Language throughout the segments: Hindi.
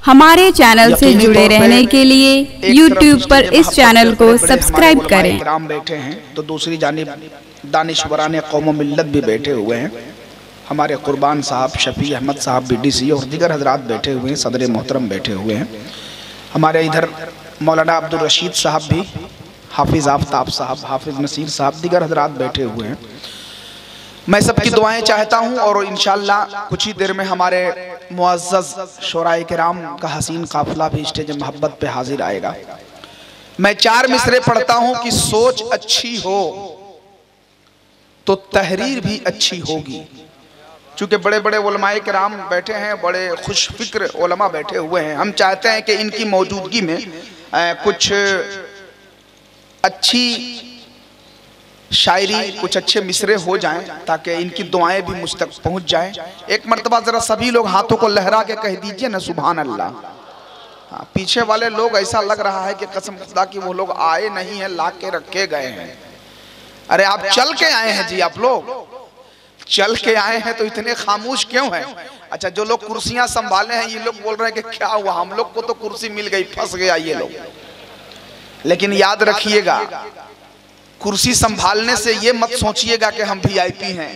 हमारे चैनल से जुड़े रहने के लिए YouTube पर इस चैनल को सब्सक्राइब करें। इकराम बैठे हैं तो दूसरी जानिब दानिशवरान कौम मिल्लत भी बैठे हुए हैं। हमारे कुर्बान साहब, शफी अहमद साहब BDC और दीगर हजरात बैठे हुए हैं, सदर मोहतरम बैठे हुए हैं। हमारे इधर मौलाना अब्दुल रशीद साहब भी, हाफिज़ आफ्ताब साहब, हाफिज़ नसीर साहब, दीगर हजरात बैठे हुए हैं। मैं सबकी दुआएं चाहता हूं और इंशाअल्लाह कुछ ही देर में हमारे मुअज़्ज़ज़ शोराए किराम का हसीन काफिला भी स्टेज मोहब्बत पे हाजिर आएगा। मैं 4 मिसरे पढ़ता हूं कि सोच अच्छी हो तो तहरीर भी अच्छी होगी। चूंकि बड़े बड़े उलमाए किराम बैठे हैं, बड़े खुश फिक्र उलमा बैठे हुए हैं, हम चाहते हैं कि इनकी मौजूदगी में कुछ अच्छी शायरी, कुछ अच्छे मिसरे हो जाएं ताकि इनकी दुआएं भी मुझ तक पहुंच जाएं। एक मर्तबा जरा सभी लोग हाथों को लहरा के कह दीजिए ना सुभान अल्लाह। हाँ, पीछे वाले लोग ऐसा लग रहा है कि कसम खुदा की वो लोग आए नहीं हैं, ला के रखे गए हैं। अरे आप चल के आए हैं जी, आप लोग चल के आए हैं तो इतने खामोश क्यों हैं? अच्छा, जो लोग कुर्सियां संभाले हैं ये लोग बोल रहे हैं कि क्या हुआ, हम लोग को तो कुर्सी मिल गई, फंस गया ये लोग। लेकिन याद रखिएगा, कुर्सी संभालने से ये मत सोचिएगा कि हम VIP हैं।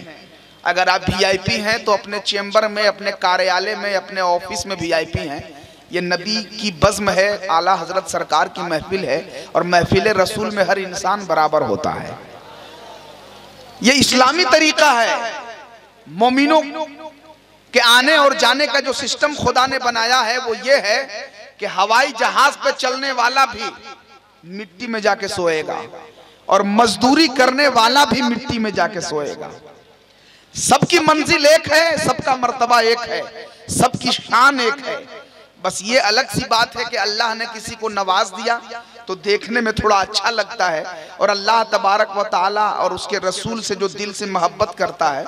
अगर आप VIP हैं तो अपने चेंबर में, अपने कार्यालय में, अपने ऑफिस में VIP हैं। ये नबी की बज़्म है, आला हजरत सरकार की महफिल है और महफिल रसूल में हर इंसान बराबर होता है। ये इस्लामी तरीका है। मोमिनों के आने और जाने का जो सिस्टम खुदा ने बनाया है वो ये है कि हवाई जहाज पे चलने वाला भी मिट्टी में जाके सोएगा और मजदूरी करने वाला भी मिट्टी में जाके सोएगा। सबकी मंजिल एक है, सबका मर्तबा एक है, सबकी शान एक है। बस ये अलग सी बात है कि अल्लाह ने किसी को नवाज दिया तो देखने में थोड़ा अच्छा लगता है और अल्लाह तबारक व ताला और उसके रसूल से जो दिल से मोहब्बत करता है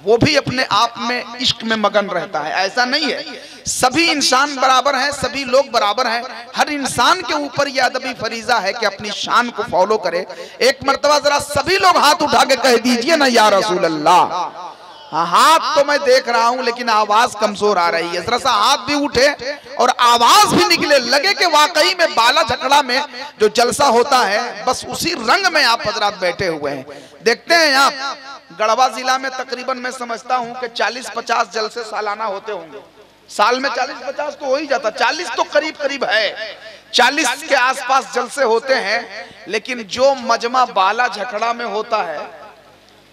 वो भी अपने आप में इश्क में मगन रहता है। ऐसा नहीं है, सभी इंसान बराबर हैं, सभी लोग बराबर हैं। हर इंसान के ऊपर यह अदबी फरीजा है कि अपनी शान को फॉलो करे। एक मर्तबा जरा सभी लोग हाथ उठा के कह दीजिए ना या रसूल अल्लाह। हाँ, हाथ तो मैं देख रहा हूं लेकिन आवाज कमजोर आ रही है। जरा सा हाथ भी उठे और आवाज भी निकले, लगे कि वाकई में बाला झकड़ा में जो जलसा होता है बस उसी रंग में आप हजरात बैठे हुए हैं। देखते हैं आप गढ़वा जिला में तकरीबन मैं समझता हूं कि 40-50 जलसे सालाना होते होंगे। साल में 40-50 तो हो ही जाता, 40 तो करीब करीब है, 40 के आसपास जलसे होते हैं। लेकिन जो मजमा बाला झकड़ा में होता है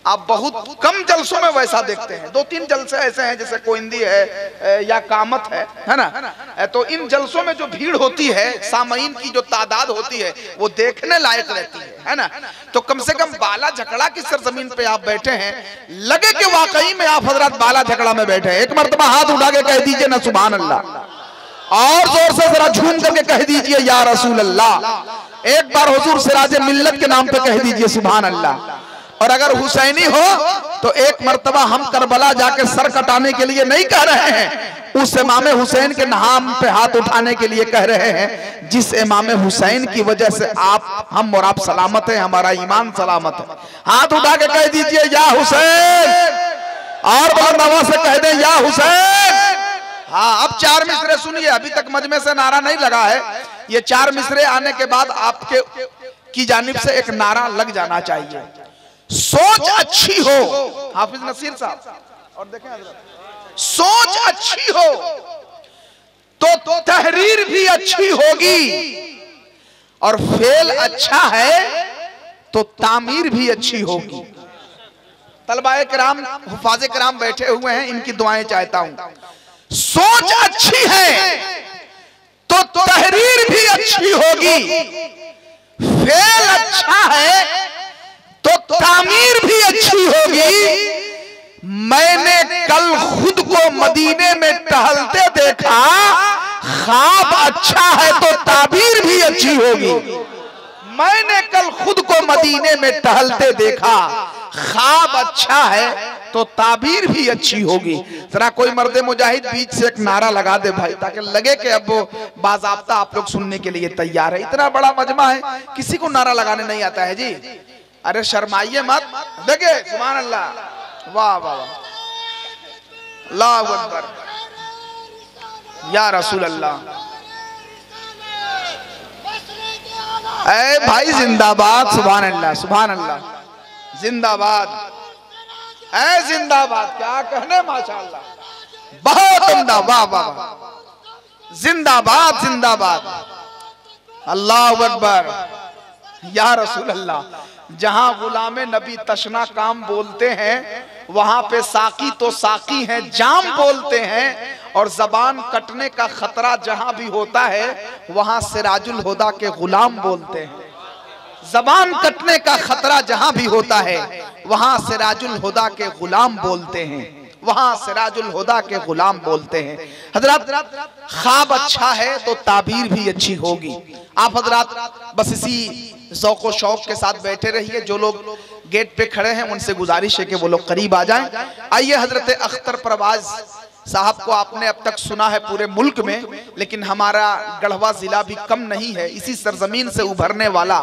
आप बहुत कम जलसों में वैसा देखते हैं। 2-3 जलसे ऐसे हैं जैसे कोइंदी है या कामत है ना। तो इन जलसों में जो भीड़ होती है, सामईन की जो तादाद होती है वो देखने लायक रहती है ना। तो कम से कम बाला झकड़ा की सरजमीन पे आप बैठे हैं, लगे कि वाकई में आप हजरत बाला झकड़ा में बैठे हैं। एक मर्तबा हाथ उठा के कह दीजिए ना सुभान अल्लाह और जोर से जरा झूम करके कह दीजिए या रसूल अल्लाह। एक बार हुजूर सिराज मिल्लत के नाम पे कह दीजिए सुभान अल्लाह। और अगर हुसैनी हो तो एक मर्तबा हम करबला जाके सर कटाने के लिए नहीं कह रहे हैं, उस इमाम हुसैन के नाम पे हाथ उठाने के लिए कह रहे हैं जिस इमाम हुसैन की वजह से हम और आप सलामत हैं, हमारा ईमान सलामत है। हाथ उठा के कह दीजिए या हुसैन और बुलंद आवाज से कह दें या हुसैन। हाँ, अब 4 मिसरे सुनिए, अभी तक मजमे से नारा नहीं लगा है। ये 4 मिसरे आने के बाद आपके की जानिब से एक नारा लग जाना चाहिए। सोच अच्छी हो, हाफिज नसीर साहब और देखें, सोच अच्छी हो तो तहरीर भी अच्छी होगी और फेल अच्छा है तो तामीर भी अच्छी होगी। तलबाए किराम, हुफाज़े किराम बैठे हुए हैं, इनकी दुआएं चाहता हूं। सोच अच्छी है तो तहरीर भी अच्छी होगी, फेल अच्छा है तो तामीर भी अच्छी होगी। मैंने कल खुद को मदीने में टहलते देखा, ख्वाब अच्छा है तो ताबीर भी अच्छी होगी। मैंने कल खुद को मदीने में टहलते देखा, ख्वाब अच्छा है तो ताबीर भी अच्छी होगी। जरा कोई मर्दे मुजाहिद बीच से एक नारा लगा दे भाई, ताकि लगे कि अब बाज़ाब्ता आप लोग सुनने के लिए तैयार है। इतना बड़ा मजमा है, किसी को नारा लगाने नहीं आता है जी। अरे शर्माइए मत, देखे सुभान अल्लाह, वाह वाह वाह, अल्लाहु अकबर, या रसूल अल्लाह। ऐ भाई जिंदाबाद, सुभान अल्लाह, सुभान अल्लाह, जिंदाबाद, ऐ जिंदाबाद, क्या कहने, माशाअल्लाह, बहुत उम्दा, वाह वाह, जिंदाबाद जिंदाबाद, अल्लाह अकबर, या रसूल अल्लाह। जहां गुलामे नबी तशना काम बोलते हैं वहां पे साकी तो साकी हैं, जाम बोलते हैं, और जबान कटने का खतरा जहां भी होता है वहां सिराजुल हुदा के गुलाम बोलते हैं। जबान कटने का खतरा जहां भी होता है वहां सिराजुल हुदा के गुलाम बोलते हैं, वहां सिराजुल हुदा के गुलाम बोलते हैं। हजरत ख्वाब अच्छा है तो ताबीर भी अच्छी होगी। आप हजरत बस इसी ज़ौक़ शौक़ के साथ बैठे रहिए। जो लोग गेट पे खड़े हैं उनसे गुजारिश है कि वो लोग करीब आ जाएं। आइए, हजरत अख्तर परवाज साहब को आपने अब तक सुना है पूरे मुल्क में, लेकिन हमारा गढ़वा जिला भी कम नहीं है। इसी सरजमीन से उभरने वाला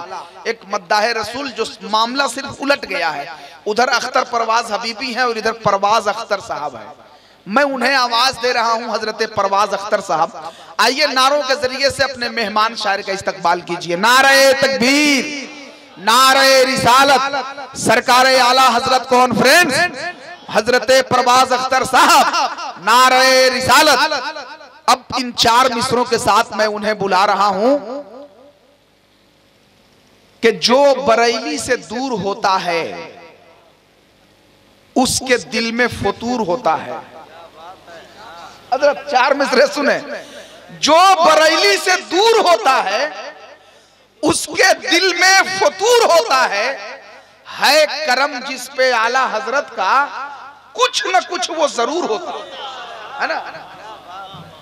एक मद्दाह रसूल, जो मामला सिर्फ उलट गया है। उधर अख्तर परवाज हबीबी हैं और इधर परवाज अख्तर साहब है। मैं उन्हें आवाज दे रहा हूं, हजरत परवाज अख्तर साहब। आइए नारों के जरिए से अपने मेहमान शायर का इस्तकबाल कीजिए। नारे तकबीर, नारे रिसालत, सरकार आला हजरत कॉन्फ्रेंस हजरत परवाज अख्तर साहब, नारे रिसालत। अब इन चार मिसरों के साथ मैं उन्हें बुला रहा हूं कि जो बरेली से दूर होता है उसके दिल में फतूर होता है। हजरत चार मिसरे सुने। जो बरेली से दूर होता है उसके दिल में फतूर होता है करम जिस पे आला हजरत का कुछ न कुछ वो जरूर होता है ना।